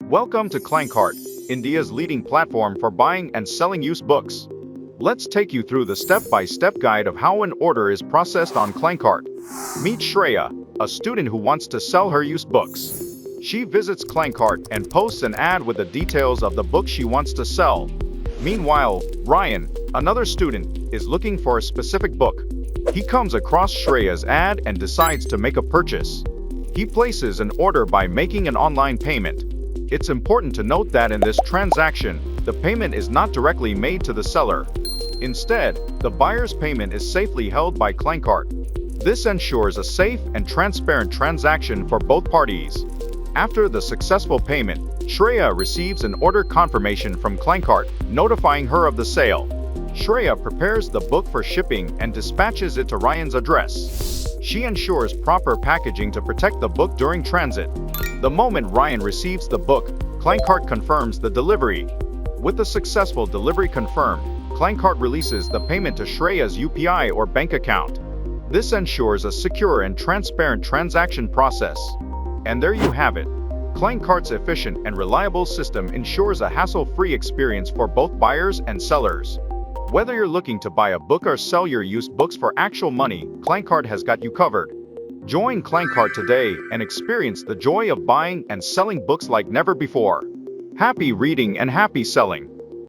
Welcome to Clankart, India's leading platform for buying and selling used books. Let's take you through the step-by-step guide of how an order is processed on Clankart. Meet Shreya, a student who wants to sell her used books. She visits Clankart and posts an ad with the details of the book she wants to sell. Meanwhile, Ryan, another student, is looking for a specific book. He comes across Shreya's ad and decides to make a purchase. He places an order by making an online payment. It's important to note that in this transaction, the payment is not directly made to the seller. Instead, the buyer's payment is safely held by Clankart. This ensures a safe and transparent transaction for both parties. After the successful payment, Shreya receives an order confirmation from Clankart, notifying her of the sale. Shreya prepares the book for shipping and dispatches it to Ryan's address. She ensures proper packaging to protect the book during transit. The moment Ryan receives the book, Clankart confirms the delivery. With the successful delivery confirmed, Clankart releases the payment to Shreya's UPI or bank account. This ensures a secure and transparent transaction process. And there you have it. Clankart's efficient and reliable system ensures a hassle-free experience for both buyers and sellers. Whether you're looking to buy a book or sell your used books for actual money, Clankart has got you covered. Join Clankart today and experience the joy of buying and selling books like never before. Happy reading and happy selling!